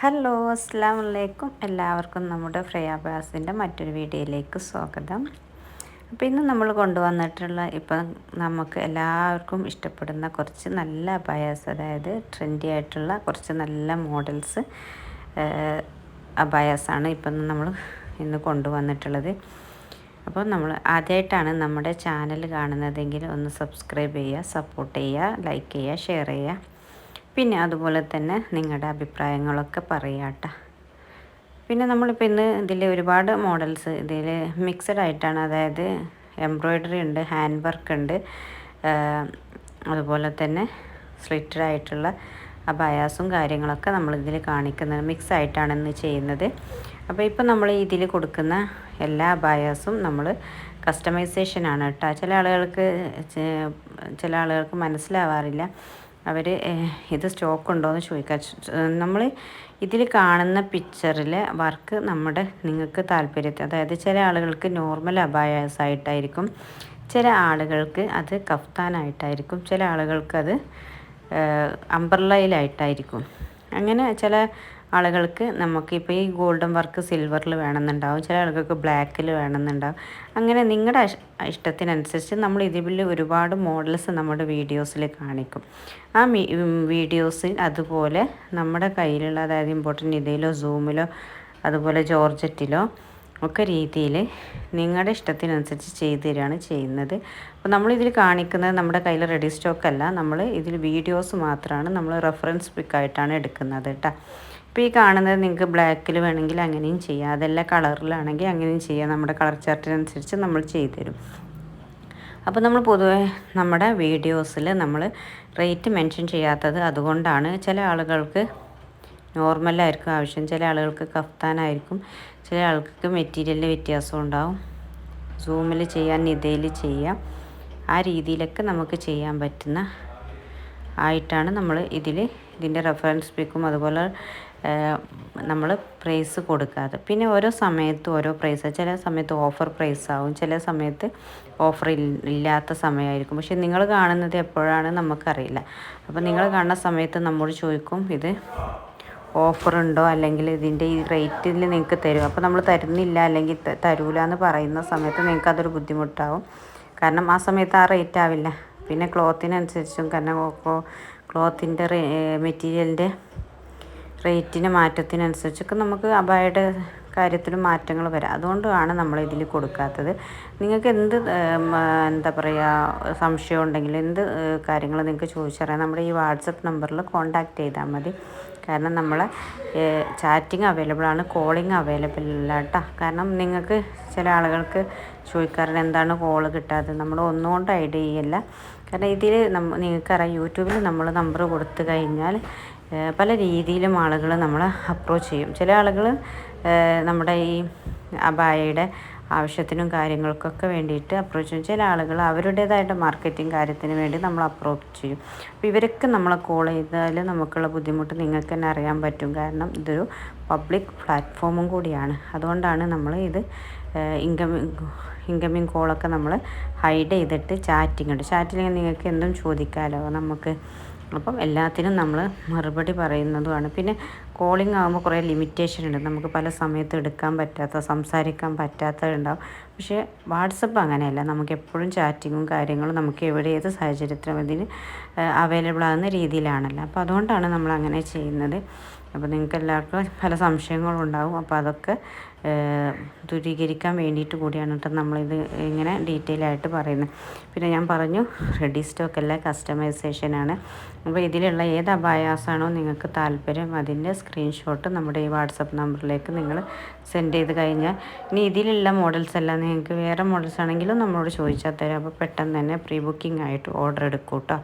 Hello അസ്സലാമു അലൈക്കും. എല്ലാവർക്കും നമ്മുടെ ഫ്രയാബാസിൻ്റെ മറ്റൊരു വീഡിയോയിലേക്ക് സ്വാഗതം. അപ്പോൾ ഇന്ന് നമ്മൾ കൊണ്ടുവന്നിട്ടുള്ള ഇപ്പം നമുക്ക് എല്ലാവർക്കും ഇഷ്ടപ്പെടുന്ന കുറച്ച് നല്ല അബായാസ്, അതായത് ട്രെൻഡി ആയിട്ടുള്ള കുറച്ച് നല്ല മോഡൽസ് അബായാസാണ് ഇപ്പം നമ്മൾ ഇന്ന് കൊണ്ടുവന്നിട്ടുള്ളത്. അപ്പോൾ നമ്മൾ ആദ്യമായിട്ടാണ് നമ്മുടെ ചാനൽ കാണുന്നതെങ്കിൽ ഒന്ന് സബ്സ്ക്രൈബ് ചെയ്യുക, സപ്പോർട്ട് ചെയ്യുക, ലൈക്ക് ചെയ്യുക, ഷെയർ ചെയ്യുക. പിന്നെ അതുപോലെ തന്നെ നിങ്ങളുടെ അഭിപ്രായങ്ങളൊക്കെ പറയാട്ടോ. പിന്നെ നമ്മളിപ്പോൾ ഇന്ന് ഇതിൽ ഒരുപാട് മോഡൽസ് ഇതിൽ മിക്സഡ് ആയിട്ടാണ്, അതായത് എംബ്രോയ്ഡറി ഉണ്ട്, ഹാൻഡ് വർക്ക് ഉണ്ട്, അതുപോലെ തന്നെ സ്ലിറ്റഡ് ആയിട്ടുള്ള അബായാസും കാര്യങ്ങളൊക്കെ നമ്മളിതിൽ കാണിക്കുന്നത് മിക്സ് ആയിട്ടാണ് ഇന്ന് ചെയ്യുന്നത്. അപ്പോൾ ഇപ്പോൾ നമ്മൾ ഇതിൽ കൊടുക്കുന്ന എല്ലാ അബായാസും നമ്മൾ കസ്റ്റമൈസേഷനാണ് കേട്ടോ. ചില ആളുകൾക്ക് മനസ്സിലാവാറില്ല. അവർ ഇത് സ്റ്റോക്ക് ഉണ്ടോ എന്ന് ചോദിക്കുക. നമ്മൾ ഇതിൽ കാണുന്ന പിക്ചറിലെ വർക്ക് നിങ്ങൾക്ക് താല്പര്യത്തിൽ, അതായത് ചില ആളുകൾക്ക് നോർമൽ അബായാസ് ആയിട്ടായിരിക്കും, ചില ആളുകൾക്ക് അത് കഫ്താനായിട്ടായിരിക്കും, ചില ആളുകൾക്ക് അത് അംബ്രല്ലയിലായിട്ടായിരിക്കും. അങ്ങനെ ചില ആളുകൾക്ക് നമുക്കിപ്പോൾ ഈ ഗോൾഡൻ വർക്ക് സിൽവറിൽ വേണമെന്നുണ്ടാവും, ചില ആളുകൾക്ക് ബ്ലാക്കിൽ വേണമെന്നുണ്ടാവും. അങ്ങനെ നിങ്ങളുടെ ഇഷ്ടത്തിനനുസരിച്ച് നമ്മൾ ഇതിൽ ഒരുപാട് മോഡൽസ് നമ്മുടെ വീഡിയോസിൽ കാണിക്കും. ആ വീഡിയോസിൽ അതുപോലെ നമ്മുടെ കയ്യിലുള്ള, അതായത് ഇമ്പോർട്ടൻ്റ് ഇതിലോ സൂമിലോ അതുപോലെ ജോർജറ്റിലോ ഒക്കെ രീതിയിൽ നിങ്ങളുടെ ഇഷ്ടത്തിനനുസരിച്ച് ചെയ്തു തരികയാണ് ചെയ്യുന്നത്. അപ്പോൾ നമ്മളിതിൽ കാണിക്കുന്നത് നമ്മുടെ കയ്യിൽ റെഡി സ്റ്റോക്ക് അല്ല, നമ്മൾ ഇതിൽ വീഡിയോസ് മാത്രമാണ് നമ്മൾ റെഫറൻസ് പിക്കായിട്ടാണ് എടുക്കുന്നത് കേട്ടോ. ഇപ്പോൾ ഈ കാണുന്നത് നിങ്ങൾക്ക് ബ്ലാക്കിൽ വേണമെങ്കിൽ അങ്ങനെയും ചെയ്യാം, അതല്ല കളറിലാണെങ്കിൽ അങ്ങനെയും ചെയ്യാം. നമ്മുടെ കളർ ചാർട്ടിനനുസരിച്ച് നമ്മൾ ചെയ്തു തരും. അപ്പോൾ നമ്മൾ പൊതുവേ നമ്മുടെ വീഡിയോസിൽ നമ്മൾ റേറ്റ് മെൻഷൻ ചെയ്യാത്തത് അതുകൊണ്ടാണ്. ചില ആളുകൾക്ക് നോർമലായിരിക്കും ആവശ്യം, ചില ആളുകൾക്ക് കഫ്താനായിരിക്കും, ചില ആൾക്ക് മെറ്റീരിയലിൽ വ്യത്യാസം ഉണ്ടാവും. സൂമിൽ ചെയ്യാൻ, നിതയിൽ ചെയ്യാം, ആ രീതിയിലൊക്കെ നമുക്ക് ചെയ്യാൻ പറ്റുന്ന ആയിട്ടാണ് നമ്മൾ ഇതിൻ്റെ റെഫറൻസ് പിക്കും അതുപോലെ നമ്മൾ പ്രൈസ് കൊടുക്കാതെ. പിന്നെ ഓരോ സമയത്ത് ഓരോ പ്രൈസ്, ചില സമയത്ത് ഓഫർ പ്രൈസ് ആവും, ചില സമയത്ത് ഓഫർ ഇല്ലാത്ത സമയമായിരിക്കും. പക്ഷെ നിങ്ങൾ കാണുന്നത് എപ്പോഴാണ് നമുക്കറിയില്ല. അപ്പോൾ നിങ്ങൾ കാണുന്ന സമയത്ത് നമ്മോട് ചോദിക്കും ഇത് ഓഫർ ഉണ്ടോ, അല്ലെങ്കിൽ ഇതിൻ്റെ ഈ റേറ്റിൽ നിങ്ങൾക്ക് തരും. അപ്പോൾ നമ്മൾ തരുന്നില്ല അല്ലെങ്കിൽ തരൂല എന്ന് പറയുന്ന സമയത്ത് നിങ്ങൾക്ക് അതൊരു ബുദ്ധിമുട്ടാവും. കാരണം ആ സമയത്ത് ആ റേറ്റ് ആവില്ല. പിന്നെ ക്ലോത്തിനനുസരിച്ചും, കാരണം ക്ലോത്തിൻ്റെ മെറ്റീരിയലിൻ്റെ റേറ്റിന് മാറ്റത്തിനനുസരിച്ചൊക്കെ നമുക്ക് അബായയുടെ കാര്യത്തിലും മാറ്റങ്ങൾ വരാം. അതുകൊണ്ടാണ് നമ്മളിതിൽ കൊടുക്കാത്തത്. നിങ്ങൾക്ക് എന്ത് എന്താ പറയുക സംശയം ഉണ്ടെങ്കിൽ, എന്ത് കാര്യങ്ങൾ നിങ്ങൾക്ക് ചോദിച്ചറിയാം, നമ്മുടെ ഈ വാട്സപ്പ് നമ്പറിൽ കോൺടാക്റ്റ് ചെയ്താൽ മതി. കാരണം നമ്മളെ ചാറ്റിങ് അവൈലബിൾ ആണ്, കോളിങ് അവൈലബിൾ അല്ല കേട്ടോ. കാരണം നിങ്ങൾക്ക് ചില ആളുകൾക്ക് ചോദിക്കാറുണ്ട് എന്താണ് കോള് കിട്ടാത്തത്. നമ്മൾ ഒന്നുകൊണ്ട് ഐഡിയ ചെയ്യല്ല. കാരണം ഇതിൽ നിങ്ങൾക്കറിയാം, യൂട്യൂബിൽ നമ്മൾ നമ്പർ കൊടുത്തു കഴിഞ്ഞാൽ പല രീതിയിലും ആളുകൾ നമ്മളെ അപ്രോച്ച് ചെയ്യും. ചില ആളുകൾ നമ്മുടെ ഈ അബായയുടെ ആവശ്യത്തിനും കാര്യങ്ങൾക്കൊക്കെ വേണ്ടിയിട്ട് അപ്രോച്ച് ചെയ്യും. ചില ആളുകൾ അവരുടേതായിട്ട് മാർക്കറ്റിംഗ് കാര്യത്തിന് വേണ്ടി നമ്മൾ അപ്രോച്ച് ചെയ്യും. അപ്പോൾ ഇവരൊക്കെ നമ്മളെ കോൾ ചെയ്താൽ നമുക്കുള്ള ബുദ്ധിമുട്ട് നിങ്ങൾക്ക് തന്നെ അറിയാൻ പറ്റും. കാരണം ഇതൊരു പബ്ലിക് പ്ലാറ്റ്ഫോമും കൂടിയാണ്. അതുകൊണ്ടാണ് നമ്മൾ ഇത് ഇൻകമിങ് കോളൊക്കെ നമ്മൾ ഹൈഡ് ചെയ്തിട്ട് ചാറ്റിംഗ് ഉണ്ട്. ചാറ്റിൽ നിങ്ങൾക്ക് എന്തും ചോദിക്കാമല്ലോ നമുക്ക്. അപ്പം എല്ലാത്തിനും നമ്മൾ മറുപടി പറയുന്നതുമാണ്. പിന്നെ കോളിംഗ് ആകുമ്പോൾ കുറേ ലിമിറ്റേഷൻ ഉണ്ട്, നമുക്ക് പല സമയത്ത് എടുക്കാൻ പറ്റാത്ത, സംസാരിക്കാൻ പറ്റാത്തതുണ്ടാവും. പക്ഷേ വാട്സപ്പ് അങ്ങനെയല്ല, നമുക്ക് എപ്പോഴും ചാറ്റിങ്ങും കാര്യങ്ങളും നമുക്ക് എവിടെ ഏത് സാഹചര്യത്തിലും ഇതിന് അവൈലബിൾ ആകുന്ന രീതിയിലാണല്ലോ. അപ്പോൾ അതുകൊണ്ടാണ് നമ്മൾ അങ്ങനെ ചെയ്യുന്നത്. അപ്പോൾ നിങ്ങൾക്ക് എല്ലാവർക്കും പല സംശയങ്ങളും ഉണ്ടാവും. അപ്പോൾ അതൊക്കെ ദൂരീകരിക്കാൻ വേണ്ടിയിട്ട് കൂടിയാണ് കേട്ടോ നമ്മളിത് ഇങ്ങനെ ഡീറ്റെയിൽ ആയിട്ട് പറയുന്നത്. പിന്നെ ഞാൻ പറഞ്ഞു റെഡി സ്റ്റോക്ക് അല്ല, കസ്റ്റമൈസേഷനാണ്. അപ്പോൾ ഇതിലുള്ള ഏത് അബായാസാണോ നിങ്ങൾക്ക് താല്പര്യം അതിൻ്റെ സ്ക്രീൻഷോട്ട് നമ്മുടെ ഈ വാട്സപ്പ് നമ്പറിലേക്ക് നിങ്ങൾ സെൻഡ് ചെയ്ത് കഴിഞ്ഞാൽ, ഇനി ഇതിലുള്ള മോഡൽസ് എല്ലാം നിങ്ങൾക്ക് വേറെ മോഡൽസ് ആണെങ്കിലും നമ്മളോട് ചോദിച്ചാൽ തരാം. അപ്പോൾ പെട്ടെന്ന് തന്നെ പ്രീ ബുക്കിംഗ് ആയിട്ട് ഓർഡർ എടുക്കും കേട്ടോ.